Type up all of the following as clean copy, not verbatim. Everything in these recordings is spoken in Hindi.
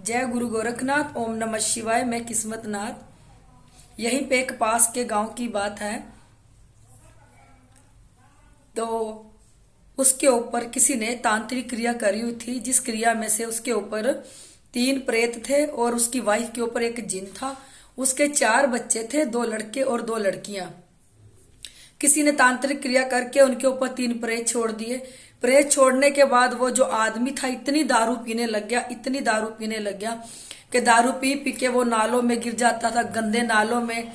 जय गुरु गोरखनाथ। ओम नमः शिवाय। मैं किस्मतनाथ। यहीं पे एक पास के गांव की बात है। तो उसके ऊपर किसी ने तांत्रिक क्रिया करी हुई थी, जिस क्रिया में से उसके ऊपर 3 प्रेत थे और उसकी वाइफ के ऊपर एक जिन था। उसके 4 बच्चे थे, 2 लड़के और 2 लड़कियां। किसी ने तांत्रिक क्रिया करके उनके ऊपर 3 प्रेत छोड़ दिए। प्रेत छोड़ने के बाद वो जो आदमी था इतनी दारू पीने लग गया, इतनी दारू पीने लग गया कि दारू पी पी के वो नालों में गिर जाता था। गंदे नालों में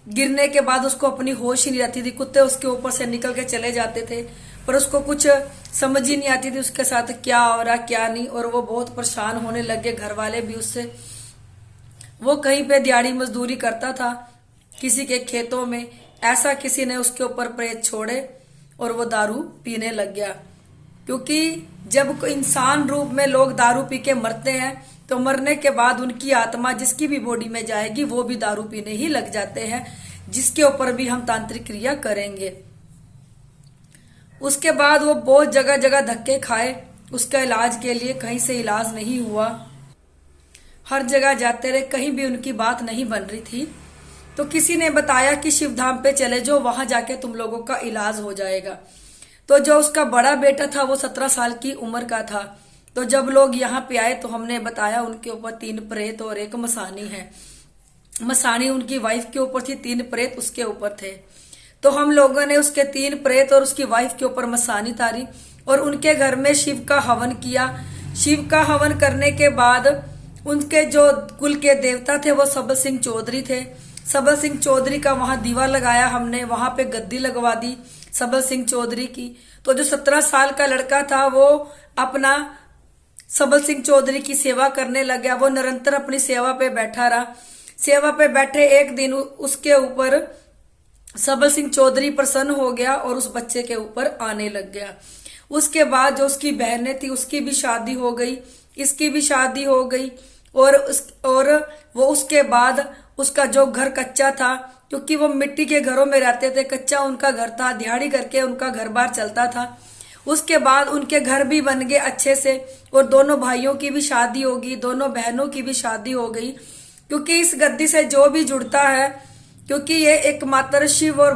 गिरने के बाद उसको अपनी होश ही नहीं रहती थी। कुत्ते उसके ऊपर से निकल के चले जाते थे, पर उसको कुछ समझ ही नहीं आती थी उसके साथ क्या हो रहा क्या नहीं। और वो बहुत परेशान होने लगे, घर वाले भी उससे। वो कहीं पे दिहाड़ी मजदूरी करता था किसी के खेतों में। ऐसा किसी ने उसके ऊपर प्रेत छोड़े और वो दारू पीने लग गया। क्योंकि जब कोई इंसान रूप में लोग दारू पी के मरते हैं तो मरने के बाद उनकी आत्मा जिसकी भी बॉडी में जाएगी वो भी दारू पीने ही लग जाते हैं, जिसके ऊपर भी हम तांत्रिक क्रिया करेंगे। उसके बाद वो बहुत जगह जगह धक्के खाए, उसका इलाज के लिए कहीं से इलाज नहीं हुआ। हर जगह जाते रहे, कहीं भी उनकी बात नहीं बन रही थी। तो किसी ने बताया कि शिवधाम पे चले जाओ, वहां जाके तुम लोगों का इलाज हो जाएगा। तो जो उसका बड़ा बेटा था वो 17 साल की उम्र का था। तो जब लोग यहाँ पे आए तो हमने बताया उनके ऊपर 3 प्रेत और एक मसानी है। मसानी उनकी वाइफ के ऊपर थी, 3 प्रेत उसके ऊपर थे। तो हम लोगों ने उसके 3 प्रेत और उसकी वाइफ के ऊपर मसानी तारी और उनके घर में शिव का हवन किया। शिव का हवन करने के बाद उनके जो कुल के देवता थे वो सबल सिंह चौधरी थे। सबल सिंह चौधरी का वहां दीवा लगाया हमने, वहां पे गद्दी लगवा दी सबल सिंह चौधरी की। तो जो 17 साल का लड़का था वो अपना सबल सिंह चौधरी की सेवा करने लग गया। वो निरंतर अपनी सेवा पे बैठा रहा। सेवा पे बैठे एक दिन उसके ऊपर सबल सिंह चौधरी प्रसन्न हो गया और उस बच्चे के ऊपर आने लग गया। उसके बाद जो उसकी बहनें थी उसकी भी शादी हो गई, इसकी भी शादी हो गई। और वो उसके बाद उसका जो घर कच्चा था, क्योंकि वो मिट्टी के घरों में रहते थे, कच्चा उनका घर था, दिहाड़ी करके उनका घर बार चलता था। उसके बाद उनके घर भी बन गए अच्छे से और दोनों भाइयों की भी शादी होगी, दोनों बहनों की भी शादी हो गई। क्योंकि इस गद्दी से जो भी जुड़ता है, क्योंकि ये एकमात्र शिव और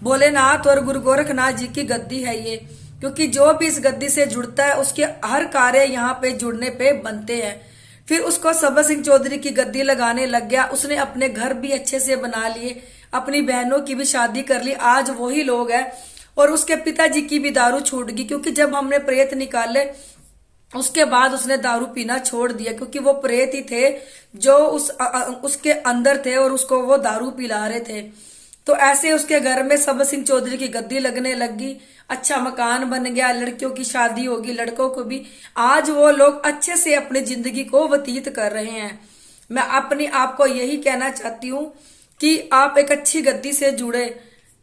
भोलेनाथ और गुरु गोरखनाथ जी की गद्दी है ये। क्योंकि जो भी इस गद्दी से जुड़ता है उसके हर कार्य यहाँ पे जुड़ने पे बनते हैं। फिर उसको सबल सिंह चौधरी की गद्दी लगाने लग गया। उसने अपने घर भी अच्छे से बना लिए, अपनी बहनों की भी शादी कर ली। आज वही लोग हैं। और उसके पिताजी की भी दारू छूट गई, क्योंकि जब हमने प्रेत निकाले उसके बाद उसने दारू पीना छोड़ दिया। क्योंकि वो प्रेत ही थे जो उसके अंदर थे और उसको वो दारू पिला रहे थे। तो ऐसे उसके घर में सबल सिंह चौधरी की गद्दी लगने लगी। अच्छा मकान बन गया, लड़कियों की शादी होगी, लड़कों को भी। आज वो लोग अच्छे से अपनी जिंदगी को व्यतीत कर रहे हैं। मैं अपनी आपको यही कहना चाहती हूँ कि आप एक अच्छी गद्दी से जुड़े।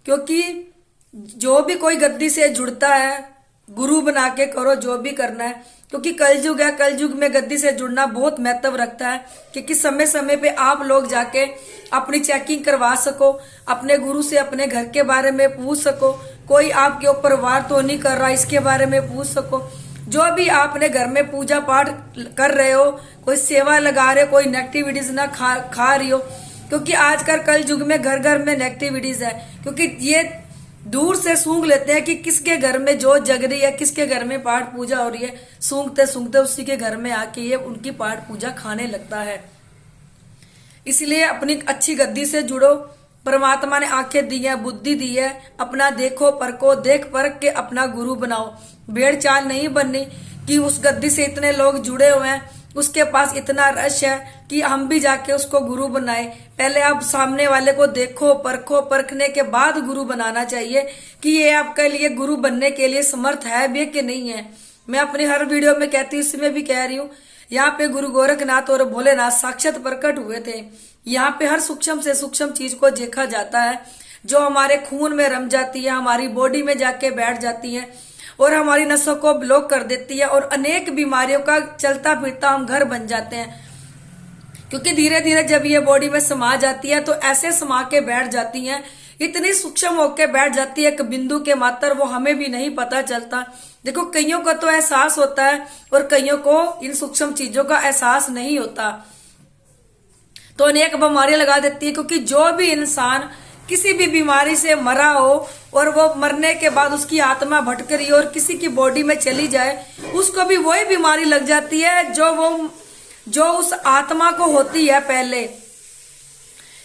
क्योंकि जो भी कोई गद्दी से जुड़ता है गुरु बना के करो जो भी करना है। क्योंकि कलयुग है, कलयुग में गद्दी से जुड़ना बहुत महत्व रखता है। क्योंकि समय समय पे आप लोग जाके अपनी चेकिंग करवा सको, अपने गुरु से अपने घर के बारे में पूछ सको, कोई आपके ऊपर वार तो नहीं कर रहा इसके बारे में पूछ सको। जो भी आपने घर में पूजा पाठ कर रहे हो, कोई सेवा लगा रहे हो, कोई नेगेटिविटीज ना खा रही हो। क्योंकि आजकल कलयुग में घर घर में नेगेटिविटीज है। क्योंकि ये दूर से सूंघ लेते हैं कि किसके घर में जोत जग रही है, किसके घर में पाठ पूजा हो रही है। सूंघते सूंघते उसी के घर में आके ये उनकी पाठ पूजा खाने लगता है। इसलिए अपनी अच्छी गद्दी से जुड़ो। परमात्मा ने आंखें दी है, बुद्धि दी है, अपना देखो परखो, देख परख के अपना गुरु बनाओ। भेड़ चाल नहीं बननी कि उस गद्दी से इतने लोग जुड़े हुए हैं, उसके पास इतना रश है कि हम भी जाके उसको गुरु बनाए। पहले आप सामने वाले को देखो परखो, परखने के बाद गुरु बनाना चाहिए कि ये आपके लिए गुरु बनने के लिए समर्थ है भी कि नहीं है। मैं अपनी हर वीडियो में कहती हूँ, इसमें भी कह रही हूँ, यहाँ पे गुरु गोरखनाथ और भोलेनाथ साक्षात प्रकट हुए थे। यहाँ पे हर सूक्ष्म से सूक्ष्म चीज को देखा जाता है, जो हमारे खून में रम जाती है, हमारी बॉडी में जाके बैठ जाती है और हमारी नसों को ब्लॉक कर देती है और अनेक बीमारियों का चलता फिरता हम घर बन जाते हैं। क्योंकि धीरे धीरे जब ये बॉडी में समा जाती है तो ऐसे समा के बैठ जाती हैं इतनी सूक्ष्म होके बैठ जाती है एक बिंदु के मात्र, वो हमें भी नहीं पता चलता। देखो कईयों को तो एहसास होता है और कईयों को इन सूक्ष्म चीजों का एहसास नहीं होता, तो अनेक बीमारियां लगा देती है। क्योंकि जो भी इंसान किसी भी बीमारी से मरा हो और वो मरने के बाद उसकी आत्मा भटक रही हो और किसी की बॉडी में चली जाए, उसको भी वही बीमारी लग जाती है जो उस आत्मा को होती है पहले।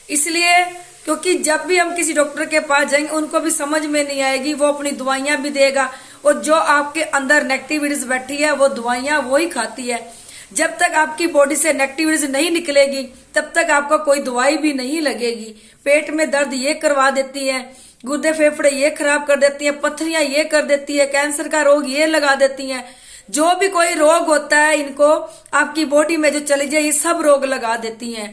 इसलिए क्योंकि जब भी हम किसी डॉक्टर के पास जाएंगे उनको भी समझ में नहीं आएगी, वो अपनी दवाइयां भी देगा और जो आपके अंदर नेगेटिविटीज बैठी है वो दवाइयां वो ही खाती है। जब तक आपकी बॉडी से नेगेटिविटीज नहीं निकलेगी तब तक आपका कोई दवाई भी नहीं लगेगी। पेट में दर्द ये करवा देती है, गुर्दे फेफड़े ये खराब कर देती है, पथरियां ये कर देती है, कैंसर का रोग ये लगा देती है। जो भी कोई रोग होता है इनको आपकी बॉडी में जो चली जाए ये सब रोग लगा देती हैं।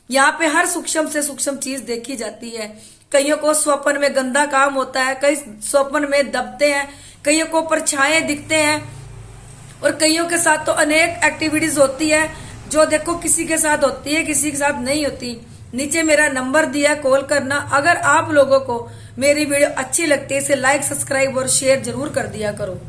यहाँ पे हर सूक्ष्म से सूक्ष्म चीज देखी जाती है। कईयों को स्वप्न में गंदा काम होता है, कई स्वप्न में दबते हैं, कईयों को परछाएं दिखते हैं और कईयों के साथ तो अनेक एक्टिविटीज होती है जो देखो किसी के साथ होती है किसी के साथ नहीं होती। नीचे मेरा नंबर दिया, कॉल करना। अगर आप लोगों को मेरी वीडियो अच्छी लगती है इसे लाइक, सब्सक्राइब और शेयर जरूर कर दिया करो।